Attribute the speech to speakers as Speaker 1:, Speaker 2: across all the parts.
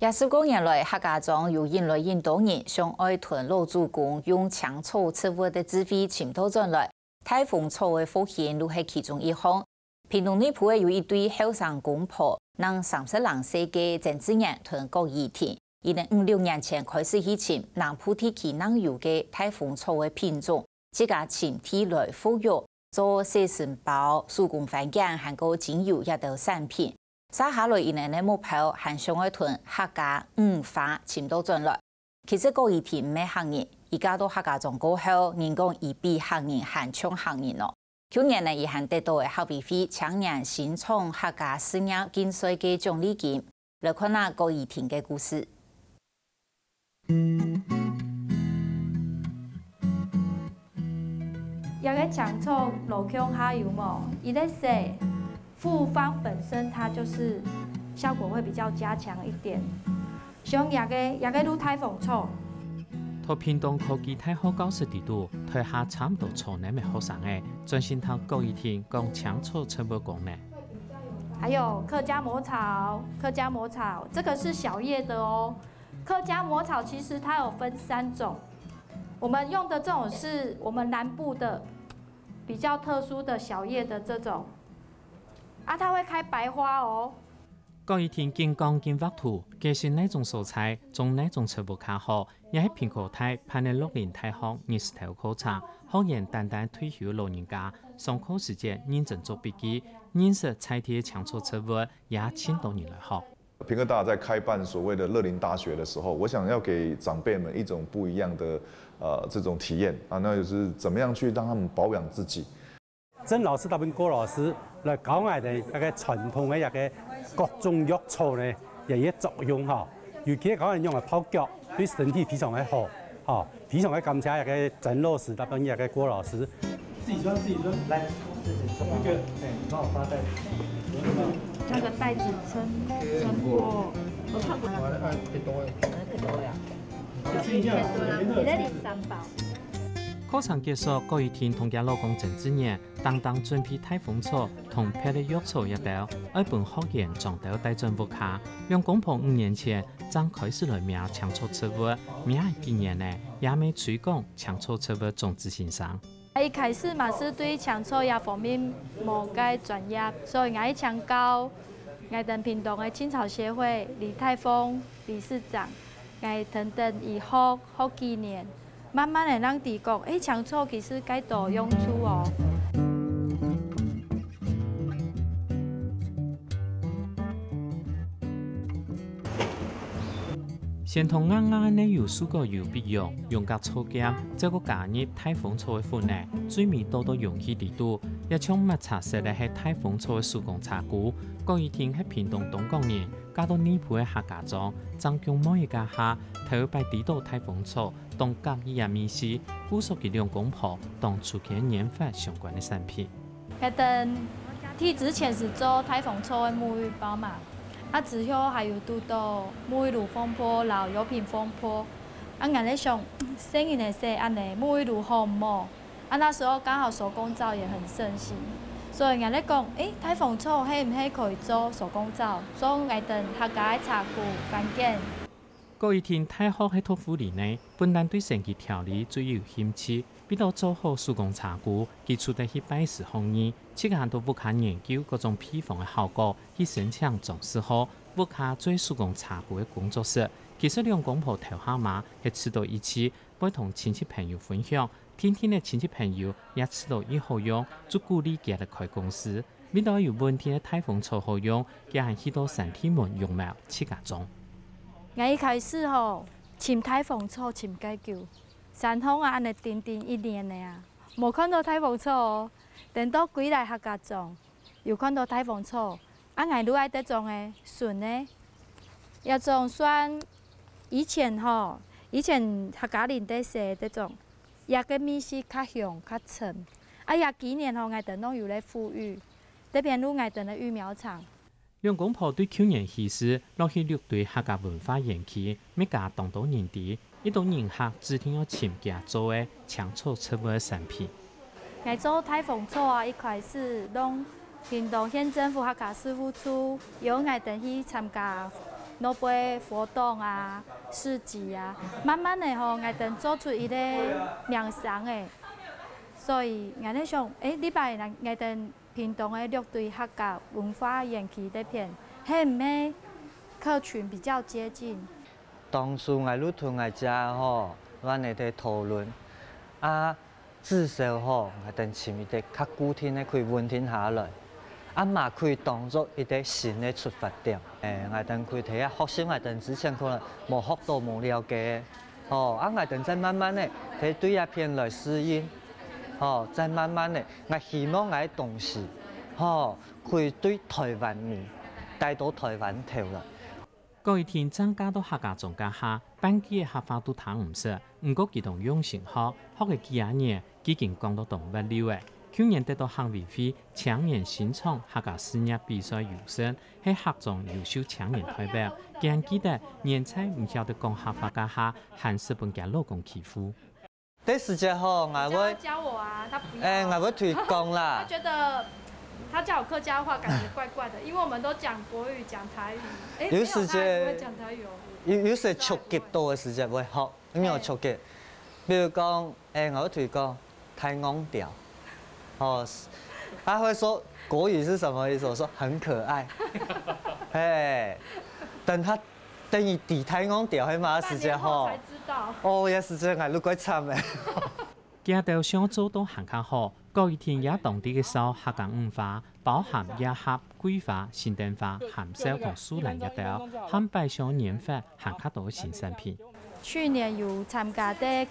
Speaker 1: 20多年来，客家庄有引来印度人向爱屯老祖公用枪草植物的智慧浸透进来，太风草的复现都是其中一项。屏东内埔有一对后生公婆，让32岁的郑志远同郭怡婷，2056年前开始去种南埔地区南有的太风草的品种，自家种地来复育，做洗身包、手工番茄和个精油一道产品。接下来，年的目标还想要屯客家5花进到进来。其实郭怡婷唔系客人，而家到客家庄过后，人讲伊比客人还抢客人咯。去年呢，伊还得到的好比费青年新创客家事业竞赛嘅奖励金。来看下郭怡婷嘅故事。
Speaker 2: 一个抢错路腔下有冇？伊咧说。复方本身它就是效果会比较加强一点，像也个露太风草。
Speaker 3: 在屏东科技大学教室地度，台下差唔多6年的学生诶，专心读郭怡婷讲抢错植物功能。
Speaker 2: 还有客家魔草，这个是小叶的哦。客家魔草其实它有分3种，我们用的这种是我们南部的比较特殊的小叶的这种。它会开白花哦。
Speaker 3: 郭怡婷见讲见画图，介绍哪种蔬菜种哪种植物较好，也喺屏科大办的60大学20头考察，学员单单退休老人家上课时间认真做笔记，认识菜地的抢错植物，也1000多年来学。
Speaker 4: 屏科大在开办所谓的乐龄大学的时候，我想要给长辈们一种不一样的这种体验啊，那就是怎么样去让他们保养自己。
Speaker 5: 曾老师搭配郭老师来教我哋一个传统嘅一个各种药草呢，有一作用哈。尤其讲人用嚟泡脚，对身体非常的好，哈，非常的感谢一个曾老师搭配一个郭老师。自己装，来，那个，帮我发袋。
Speaker 2: 那个袋子称过，我看过。你在领3包。
Speaker 3: 课程结束，郭怡婷同佢老公郑志远当准备太风草同配的药草一道，爱本学员撞到带进屋卡。两公婆5年前刚开始来苗抢错植物，苗今年呢也未推广抢错植物种植欣赏。
Speaker 2: 一开始嘛是对抢错呀方面无介专业，所以我请教我等屏东的青草协会李泰峰理事长，我等以后好几年。慢慢的让地讲，抢错其实该多用处哦。
Speaker 3: 先同啱啱呢有蔬果油必用，用甲草碱，再个加入太风草的粉呢，最尾多容器地度，一枪抹茶色的系太风草的手工茶菇。郭怡婷喺屏东东港人，加到内埔的客家庄，增强每一家下，头一摆地道太风草，当隔一日面试，估属佢两公婆当初嘅研发相关的产品。
Speaker 2: 之前是做太风草的沐浴包嘛。之后还有遇到沐浴露风波、老油品风波，我咧想，生意的说安尼沐浴露好唔好？那时候刚好手工皂也很盛行，所以我咧讲，太风草可唔可以做手工皂？所以我等客家的茶具、番茄。
Speaker 3: 郭怡婷大学喺托福里呢，本来对成绩调理最有兴趣，比到做好手工茶具，佢出得去拜师学艺，期间都不卡研究各种配方的效果，去申请总师好，不卡做手工茶具的工作室。其实两公婆头下马系吃到一起，会同亲戚朋友分享。天天的亲戚朋友也吃到一好用，就鼓励佢嚟开公司。比到有问题的太风草好用，佢还许多产品们用埋自家种。
Speaker 2: 我一开始种太风草种介久，3通安尼定1年的啊，无看到太风草哦。等到归来客家种，又看到太风草，我愈爱得种的顺的，也种算以前客家人在说得种，也个米是较香较沉，也几年我等拢有咧富裕，这边路我等的育苗场。
Speaker 3: 两公婆对去年喜事落去6对客家文化研究，每家当到年底，一到人客指定要请家做的抢错植物的产品。
Speaker 2: 我做太风草一开始拢屏东县政府客家事务处邀我等去参加诺贝活动啊、市集啊，慢慢的吼，我等做出一个名声的。所以我咧想，礼拜我等屏东的六堆客家文化园区这片，迄唔咩客群比较接近。
Speaker 6: 当初我入团我家吼，阮会伫讨论啊，至少吼我等前面的较固定的可以稳定下来。啊嘛可以当作一个新的出发点，我等可以睇下学生，我等之前可能无学到、无了解，哦，我等再慢慢的睇对一片来适应，哦，再慢慢的，我希望我东西，哦，可以对台湾人带到台湾头来。
Speaker 3: 嗰一天增加到客家庄家下，班级嘅客话都谈唔少，唔过佢同用心学，学嘅几年已經講到動物了嘅。去年得到行委會青年新創客家事業比賽優勝，係客莊優秀青年代表。記記得年菜唔曉得講客話家下，還是本家老公欺負。
Speaker 6: 第時節吼，我會
Speaker 2: 教我啊，他不要。
Speaker 6: 我會推廣啦。
Speaker 2: 他覺得他叫我客家話，感覺怪怪的，因為我們都講國語、講台語。
Speaker 6: 有時節
Speaker 2: 不會講台語哦。
Speaker 6: 有時觸及到嘅時節會學，咁樣觸及。比如講，我會推廣太昂調。哦，他會說國語是什麼意思？我說很可愛。等於地太昂調係嘛時節吼。
Speaker 2: 才知道。
Speaker 6: 哦，有時節我都怪慘嘅。
Speaker 3: 家頭想做到行較好，嗰一天也當地嘅少客家文化，包含野客、桂花、新燈花、鹹燒同蘇蘭一道，含擺上年份行較多新產品。
Speaker 2: 去年有參加的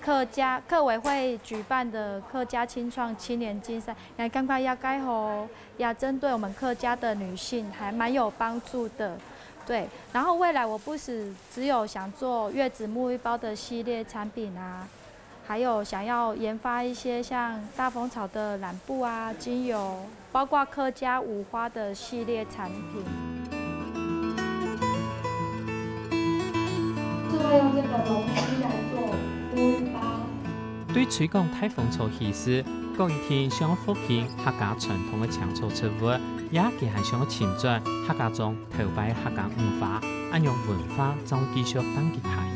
Speaker 2: 客委會舉辦的客家青創青年競賽，也感覺也該好，也針對我們客家的女性還蠻有幫助的。對，然後未來我不是只有想做月子沐浴包的系列產品啊，還有想要研發一些像大蜂巢的染布啊、精油，包括客家五花的系列產品。
Speaker 7: 會用這個龍鬚來做沐浴包。
Speaker 3: 對推廣太豐草喜事，嗰一天想復興客家傳統嘅搶草植物，也佢係想前進客家中頭擺客家文化，按用文化將繼續當佢睇。